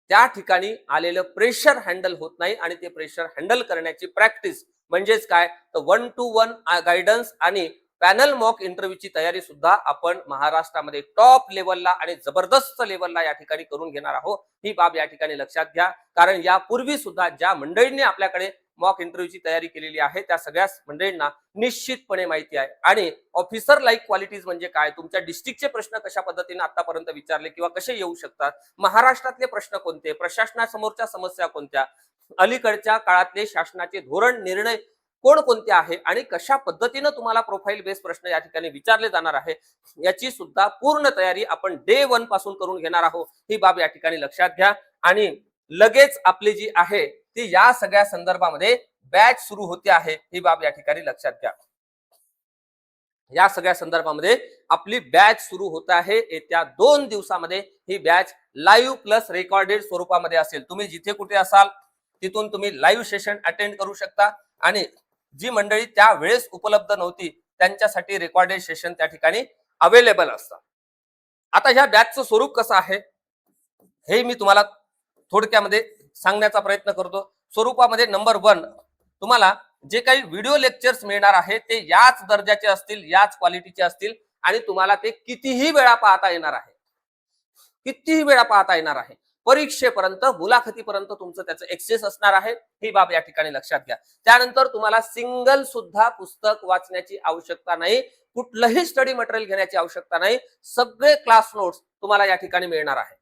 त्या ठिकाणी आलेलं प्रेशर हँडल होत नाही. आणि ते प्रेशर हँडल करण्याची प्रॅक्टिस म्हणजेच काय, तर 1-to-1 गायडन्स आणि पॅनल मॉक इंटरव्ह्यूची तयारी सुद्धा आपण महाराष्ट्रामध्ये टॉप लेवलला आणि जबरदस्त लेवलला या ठिकाणी करून घेणार आहोत. ही बाब या ठिकाणी लक्षात घ्या, कारण यापूर्वी सुद्धा ज्या मंडळींनी आपल्याकडे मॉक इंटरव्ह्यूची तयारी केलेली आहे त्या सगळ्या मंडळींना निश्चितपणे माहिती आहे. आणि ऑफिसर लाईक क्वालिटीज म्हणजे काय, तुमच्या डिस्ट्रिक्टचे प्रश्न कशा पद्धतीने आतापर्यंत विचारले किंवा कसे येऊ शकतात, महाराष्ट्रातले प्रश्न कोणते, प्रशासनासमोरच्या समस्या कोणत्या, अलीकडच्या काळातले शासनाचे धोरण निर्णय कोणकोणते आहे आणि कशा पद्धतीने तुम्हाला प्रोफाईल बेस्ड प्रश्न या ठिकाणी विचारले जाणार आहे, याची सुद्धा पूर्ण तयारी आपण डे 1 पासून करून घेणार आहोत. ही बाब या ठिकाणी लक्षात घ्या. आणि लगेच आपली जी आहे ती या सगळ्या संदर्भामध्ये बॅच सुरू होते आहे, ही बाब या ठिकाणी लक्षात घ्या. या सगळ्या संदर्भामध्ये आपली बॅच सुरू होत आहे. येत्या 2 दिवसामध्ये ही बॅच लाईव्ह प्लस रेकॉर्डेड स्वरूपामध्ये असेल. तुम्ही जिथे कुठे असाल तिथून तुम्ही लाईव्ह सेशन अटेंड करू शकता, आणि जी मंडळी त्या वेळेस उपलब्ध नव्हती त्यांच्यासाठी रेकॉर्डेड सेशन त्या ठिकाणी अवेलेबल असतात. आता ह्या बॅचचं स्वरूप कसं आहे हे मी तुम्हाला थोडक्यामध्ये सांगण्याचा प्रयत्न करतो. स्वरूपामध्ये नंबर 1, तुम्हाला जे काही व्हिडिओ लेक्चर्स मिळणार आहे ते याच दर्जाचे असतील, याच क्वालिटीचे असतील, आणि तुम्हाला ते कितीही वेळा पाहता येणार आहे, कितीही वेळा पाहता येणार आहे. परीक्षेपर्यंत, मुलाखतीपर्यंत तुमचं त्याचं एक्सेस असणार आहे. ही बाब या ठिकाणी लक्षात घ्या. त्यानंतर तुम्हाला सिंगल सुद्धा पुस्तक वाचण्याची आवश्यकता नाही, कुठलंही स्टडी मटेरियल घेण्याची आवश्यकता नाही. सगळे क्लास नोट्स तुम्हाला या ठिकाणी मिळणार आहे.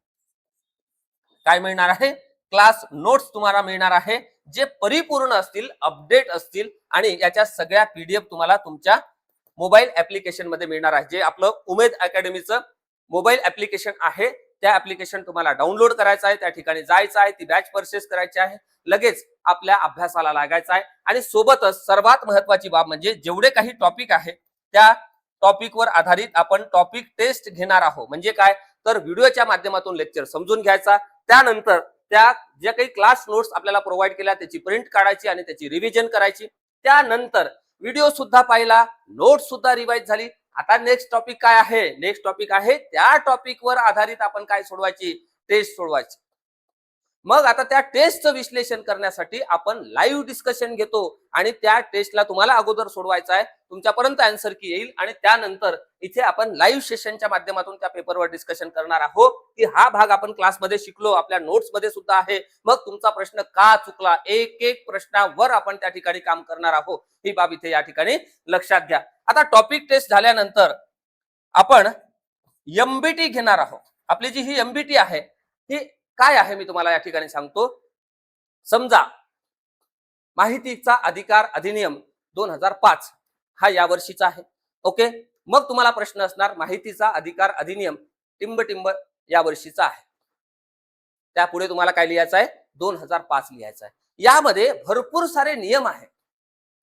काय मिळणार आहे? क्लास नोट्स तुम्हाला मिळणार आहे, जे परिपूर्ण असतील, अपडेट असतील, आणि याच्या सगळ्या पीडीएफ तुम्हाला तुमच्या मोबाईल ऍप्लिकेशन मध्ये मिळणार आहे, जे आपलं उमेद अकॅडमीचं मोबाईल ऍप्लिकेशन आहे, त्या ऍप्लिकेशन तुम्हाला डाउनलोड करायचं आहे, त्या ठिकाणी जायचं आहे, ती बॅच परचेस करायची आहे, लगेच आपल्या अभ्यासाला लागायचं आहे. आणि सोबतच सर्वात महत्वाची बाब म्हणजे जेवढे काही टॉपिक आहे त्या टॉपिकवर आधारित आपण टॉपिक टेस्ट घेणार आहोत. म्हणजे काय, तर व्हिडिओच्या माध्यमातून लेक्चर समजून घ्यायचा, त्यानंतर त्या ज्या काही क्लास नोट्स आपल्याला प्रोव्हाइड केल्या त्याची प्रिंट काढायची आणि त्याची रिव्हिजन करायची. त्यानंतर व्हिडिओ सुद्धा पाहिला, नोट सुद्धा रिवाइज झाली. आता नेक्स्ट टॉपिक काय आहे, नेक्स्ट टॉपिक आहे त्या टॉपिकवर आधारित आपण काय सोडवायची, टेस्ट सोडवायची. मग आता त्या टेस्टचं विश्लेषण करण्यासाठी आपण लाईव्ह डिस्कशन घेतो आणि त्या टेस्टला तुम्हाला अगोदर सोडवायचा आहे, तुमच्यापर्यंत आन्सर की येईल आणि त्यानंतर इथे आपण लाईव्ह सेशनच्या माध्यमातून त्या पेपरवर डिस्कशन करणार आहोत की हा भाग आपण क्लासमध्ये शिकलो, आपल्या नोट्स मध्ये सुद्धा आहे, मग तुमचा प्रश्न का चुकला, एक एक प्रश्नावर आपण त्या ठिकाणी काम करणार आहोत. ही बाब इथे या ठिकाणी लक्षात घ्या. आता टॉपिक टेस्ट झाल्यानंतर आपण एमबीटी घेणार आहोत. आपली जी ही एमबीटी आहे ही काय आहे मी तुम्हाला या ठिकाणी सांगतो. समजा माहितीचा अधिकार अधिनियम 2005 हा या वर्षीचा आहे. ओके, मग तुम्हाला प्रश्न असणार माहितीचा अधिकार अधिनियम टिंब टिंब या वर्षीचा आहे, त्यापुढे तुम्हाला काय लिहायचं आहे, 2005 लिहायचं आहे. यामध्ये भरपूर सारे नियम आहेत,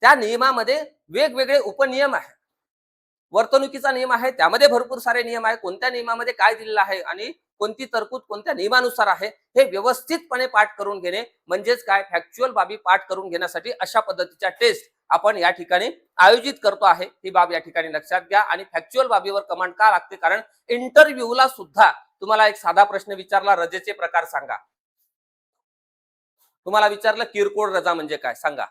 त्या नियमामध्ये वेगवेगळे उपनियम आहेत. वर्तणुकीचा नियम आहे, त्यामध्ये भरपूर सारे नियम आहे, कोणत्या नियमामध्ये काय दिलेलं आहे आणि कोणती तरतूद कोणत्या नियमानुसार आहे हे व्यवस्थितपणे पाठ करून घेणे म्हणजेच काय, फॅक्च्युअल बाबी पाठ करून घेण्यासाठी अशा पद्धतीच्या टेस्ट आपण या ठिकाणी आयोजित करतो आहे. ही बाब या ठिकाणी लक्षात घ्या. आणि फॅक्च्युअल बाबीवर कमांड का लागते, कारण इंटरव्ह्यूला सुद्धा तुम्हाला एक साधा प्रश्न विचारला, रजेचे प्रकार सांगा. तुम्हाला विचारलं किरकोळ रजा म्हणजे काय सांगा,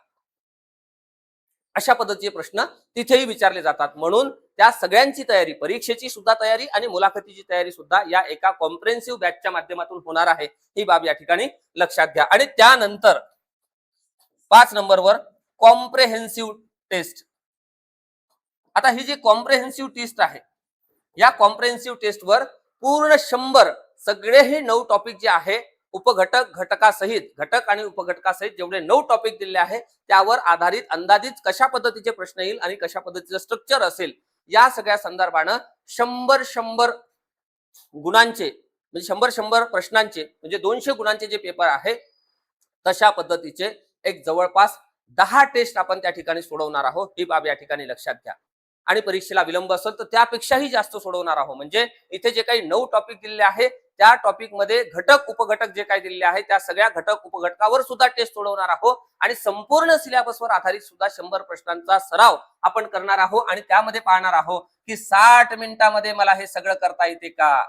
अशा पद्धतीचे प्रश्न तिथेही विचारले जातात. म्हणून त्या सगळ्यांची तयारी, परीक्षेची सुद्धा तयारी आणि मुलाखतीची तयारी सुद्धा या एका कॉम्प्रिहेन्सिव्ह बॅचच्या माध्यमातून होणार आहे. ही बाब या ठिकाणी लक्षात घ्या. आणि त्यानंतर 5 नंबरवर कॉम्प्रिहेन्सिव्ह टेस्ट. आता ही जी कॉम्प्रिहेन्सिव्ह टेस्ट आहे, या कॉम्प्रिहेन्सिव्ह टेस्टवर पूर्ण 100 सगळेही 9 टॉपिक जे आहे उपघटक घटकासहित, घटक आणि उपघटकासहित जेवढे 9 टॉपिक दिलेले आहे त्यावर आधारित अंदाजित कशा पद्धतीचे प्रश्न येईल आणि कशा पद्धतीचं स्ट्रक्चर असेल या सगळ्या संदर्भानं 100 गुणांचे म्हणजे 100 प्रश्नांचे म्हणजे 200 गुणांचे जे पेपर आहे तशा पद्धतीचे एक जवळपास 10 टेस्ट आपण त्या ठिकाणी सोडवणार आहोत. ही बाब या ठिकाणी लक्षात घ्या. आणि परीक्षेला विलंब असेल तर त्यापेक्षाही जास्त सोडवणार आहोत. म्हणजे इथे जे काही 9 टॉपिक दिलेले आहे त्या टॉपिक मध्ये घटक उपघटक जे काही दिलेले आहे त्या सगळ्या घटक उपघटकावर सुद्धा टेस्ट सोडवणार आहोत आणि संपूर्ण सिलेबसवर आधारित सुद्धा 100 प्रश्नांचा सराव आपण करणार आहोत. आणि त्यामध्ये पाहणार आहोत की 60 मिनिटांमध्ये मला हे सगळं करता येते का.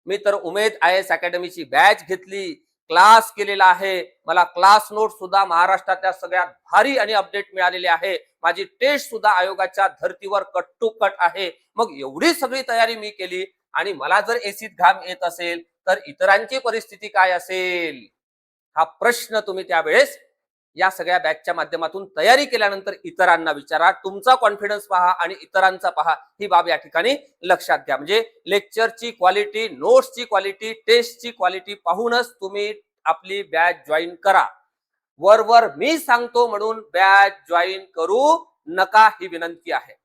मी तर उमेद IAS अकॅडमीची बॅच घेतली, क्लास केलेला आहे, मला क्लास नोट सुद्धा महाराष्ट्रातल्या सगळ्यात भारी आणि अपडेट मिळालेली आहे, माझी टेस्ट सुद्धा आयोगाच्या धर्तीवर कट टू कट आहे. मग एवढी सगळी तयारी मी केली आणि मला जर एसीत घाम येत असेल तर इतरांची परिस्थिती काय असेल, हा प्रश्न तुम्ही त्यावेळेस या सगळ्या बॅचच्या माध्यमातून तयारी केल्यानंतर इतरांना विचारा, तुमचा कॉन्फिडन्स पहा आणि इतरांचा पहा. ही बाब या ठिकाणी लक्षात घ्या. म्हणजे लेक्चरची क्वालिटी, नोट्सची क्वालिटी, टेस्टची क्वालिटी पाहूनच तुम्ही आपली बॅच जॉईन करा. वर मी सांगतो म्हणून बॅच जॉईन करू नका ही विनंती आहे.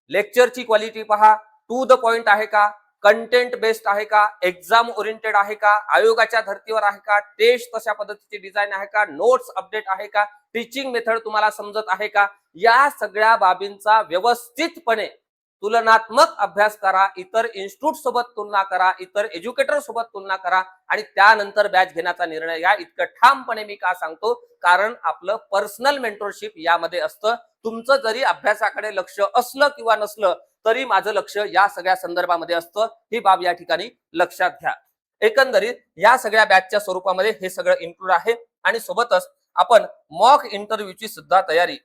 लेक्चरची क्वालिटी पहा, टू द पॉइंट आहे का, कंटेंट बेस्ड आहे का, एक्झाम ओरिएंटेड आहे का, आयोगाच्या धर्तीवर आहे का, टेस्ट तशा पद्धतीची डिझाईन आहे का, नोट्स अपडेट आहे का, टीचिंग मेथड तुम्हाला समजत आहे का, या सगळ्या बाबींचा व्यवस्थितपणे तुलनात्मक अभ्यास करा. इतर इन्स्टिट्यूट सोबत तुलना करा, इतर एज्युकेटर सोबत तुलना करा आणि त्यानंतर बॅच घेण्याचा निर्णय घ्या. इतकं ठामपणे मी का सांगतो, कारण आपलं पर्सनल मेंटरशिप यामध्ये असतं. तुमचं जरी अभ्यासाकडे लक्ष असलं किंवा नसलं तरी माझं लक्ष या सगळ्या संदर्भामध्ये असतं. ही बाब या ठिकाणी लक्षात घ्या. एकंदरीत या सगळ्या बॅचच्या स्वरूपामध्ये हे सगळं इन्क्लूड आहे. आणि सोबतच आपण मॉक इंटरव्ह्यूची सुद्धा तयारी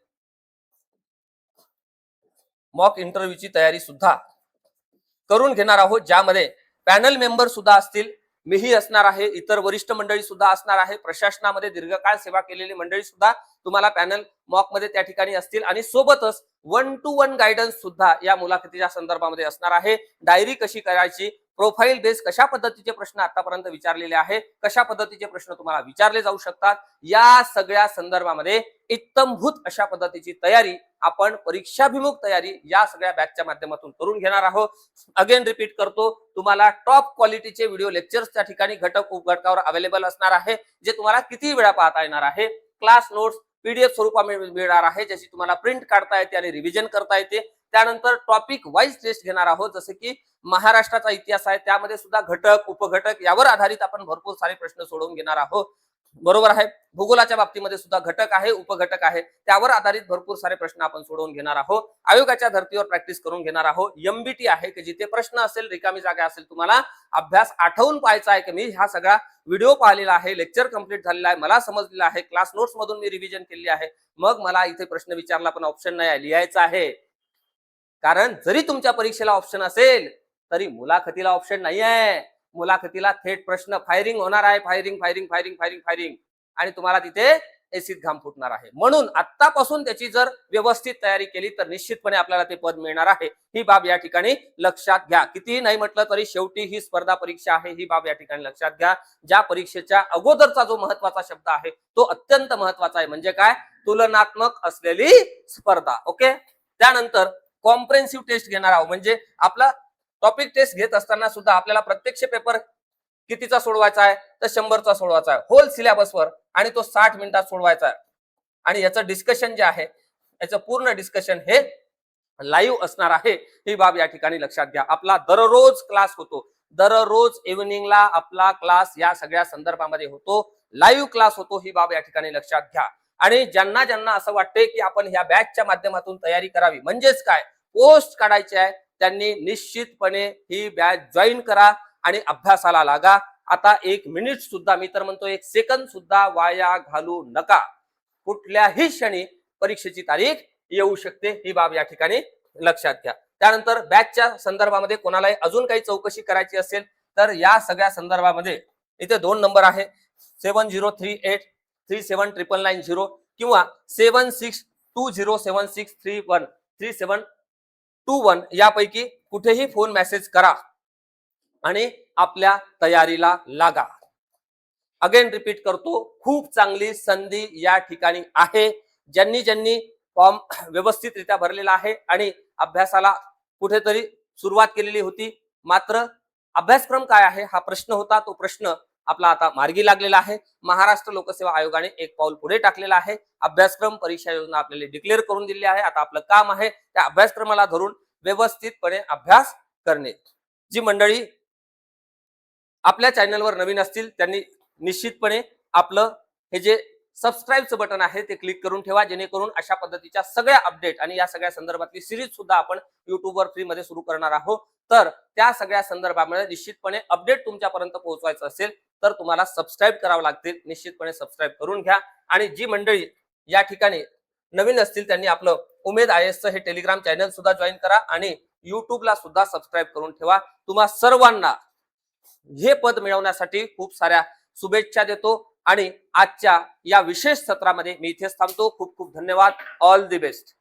सुद्धा करून घेणार आहोत, ज्यामध्ये पॅनल मेंबर सुद्धा असतील, मीही असणार आहे, इतर वरिष्ठ मंडळी सुद्धा असणार आहे, प्रशासनामध्ये दीर्घकाळ सेवा केलेली मंडळी सुद्धा तुम्हाला पॅनल मॉक मध्ये त्या ठिकाणी असतील. आणि सोबतच 1 to 1 गायडन्स सुद्धा या मुलाखतीच्या संदर्भामध्ये असणार आहे. डायरी कशी करायची, प्रोफाईल बेस कशा पद्धतीचे प्रश्न आतापर्यंत विचारलेले आहे, कशा पद्धतीचे प्रश्न तुम्हाला विचारले जाऊ शकतात, या सगळ्या संदर्भामध्ये इत्तमभूत अशा पद्धतीची तयारी आपण परीक्षाभिमुख तयारी या सगळ्या बॅचच्या माध्यमातून करून घेणार आहोत. अगेन रिपीट करतो, तुम्हाला टॉप क्वालिटीचे व्हिडिओ लेक्चर्स त्या ठिकाणी घटक उपघटकावर अवेलेबल असणार आहे, जे तुम्हाला किती वेळा पाहता येणार आहे. क्लास नोट्स पीडीएफ स्वरूपामध्ये मिळणार आहे, ज्याची तुम्हाला प्रिंट काढता येते आणि रिव्हिजन करता येते. त्यानंतर टॉपिक वाईज टेस्ट घेणार आहोत, जसे की महाराष्ट्राचा इतिहास आहे, त्यामध्ये सुद्धा घटक उपघटक यावर आधारित आपण भरपूर सारे प्रश्न सोडवून घेणार आहोत. बरोबर आहे. भूगोलाच्या बाबतीमध्ये सुद्धा घटक आहे, उपघटक आहे, त्यावर आधारित भरपूर सारे प्रश्न आपण सोडवून घेणार आहोत. आयोगाच्या धर्तीवर प्रॅक्टिस करून घेणार आहोत. एमबीटी आहे की जिथे प्रश्न असेल, रिकामी जागा असेल, तुम्हाला अभ्यास आठवून पाहायचा आहे की मी हा सगळा व्हिडिओ पाहिलेला आहे, लेक्चर कंप्लीट झालेला आहे, मला समजलेला आहे, क्लास नोट्स मधून मी रिव्हिजन केली आहे, मग मला इथे प्रश्न विचारला पण ऑप्शन नाही आहे, लिहायचा आहे. कारण जरी तुमच्या परीक्षेला ऑप्शन असेल तरी मुलाखतीला ऑप्शन नाही आहे. मुलाखतीला थेट प्रश्न फायरिंग होणार आहे, firing firing firing firing firing, आणि तुम्हाला तिथे एसीत घाम फुटणार आहे. म्हणून आतापासून त्याची जर व्यवस्थित तयारी केली तर निश्चितपणे आपल्याला ते पद मिळणार आहे. ही बाब या ठिकाणी लक्षात घ्या. कितीही नाही म्हटलं तरी शेवटी ही स्पर्धा परीक्षा आहे, ही बाब या ठिकाणी लक्षात घ्या. ज्या परीक्षेच्या अगोदरचा जो महत्वाचा शब्द आहे तो अत्यंत महत्वाचा आहे, म्हणजे काय, तुलनात्मक असलेली स्पर्धा. ओके. त्यानंतर कॉम्प्रेहेन्सिव्ह टेस्ट घेणार आहोत, म्हणजे आपला टॉपिक टेस्ट घेत असताना सुद्धा आपल्याला प्रत्यक्ष पेपर कितीचा सोडवायचा आहे, तर 100चा सोडवायचा आहे होल सिलेबसवर, आणि तो 60 मिनिटात सोडवायचा आहे. आणि याचं डिस्कशन जे आहे, याचं पूर्ण डिस्कशन हे लाईव्ह असणार आहे. ही बाब या ठिकाणी लक्षात घ्या. आपला दररोज क्लास होतो, दररोज इव्हिनिंगला आपला क्लास या सगळ्या संदर्भामध्ये होतो, लाईव्ह क्लास होतो. ही बाब या ठिकाणी लक्षात घ्या. आणि ज्यांना ज्यांना असं वाटते की आपण ह्या बॅचच्या माध्यमातून तयारी करावी, म्हणजेच काय, पोस्ट काढायची आहे, त्यांनी निश्चितपणे ही बॅच जॉईन करा आणि अभ्यासाला लागा. आता 1 मिनिट सुद्धा, मी तर म्हणतो 1 सेकंद सुद्धा वाया घालू नका. कुठल्याही क्षणी परीक्षेची तारीख येऊ शकते, ही बाब या ठिकाणी लक्षात घ्या. त्यानंतर बॅचच्या संदर्भामध्ये कोणालाही अजून काही चौकशी करायची असेल तर या सगळ्या संदर्भामध्ये इथे 2 नंबर आहे, 7038379990 किंवा 762076313721 यापैकी कुठेही फोन मेसेज करा आणि आपल्या तयारीला लागा. अगेन रिपीट करतो, खूप चांगली संधी या ठिकाणी आहे. ज्यांनी ज्यांनी फॉर्म व्यवस्थितरित्या भरलेला आहे आणि अभ्यासाला कुठेतरी सुरुवात केलेली होती, मात्र अभ्यासक्रम काय आहे हा प्रश्न होता, तो प्रश्न आपला आता मार्गी लागलेला आहे. महाराष्ट्र लोकसेवा आयोगाने एक पाऊल पुढे टाकलेला आहे. अभ्यासक्रम परीक्षा योजना आपल्याला डिक्लेअर करून दिली आहे. आता आपलं काम आहे त्या अभ्यासक्रमाला धरून व्यवस्थितपणे अभ्यास करणे. जी मंडळी आपल्या चॅनलवर नवीन असतील त्यांनी निश्चितपणे आपलं हे जे सबस्क्राईबचं बटन आहे ते क्लिक करून ठेवा, जेणेकरून अशा पद्धतीच्या सगळ्या अपडेट आणि या सगळ्या संदर्भातली सिरीज सुद्धा आपण युट्यूबवर फ्री मध्ये सुरू करणार आहोत. तर त्या सगळ्या संदर्भामध्ये निश्चितपणे अपडेट तुमच्यापर्यंत पोहोचवायचं असेल तर तुम्हाला सबस्क्राईब करावं लागतील. निश्चितपणे सबस्क्राईब करून घ्या. आणि जी मंडळी या ठिकाणी नवीन असतील त्यांनी आपलं उमेद IASचं हे टेलिग्राम चॅनल सुद्धा जॉईन करा आणि युट्यूबला सुद्धा सबस्क्राईब करून ठेवा. तुम्हा सर्वांना हे पद मिळवण्यासाठी खूप साऱ्या शुभेच्छा देतो आणि आजच्या या विशेष सत्रामध्ये मी इथेच थांबतो. खूप खूप धन्यवाद. All the best.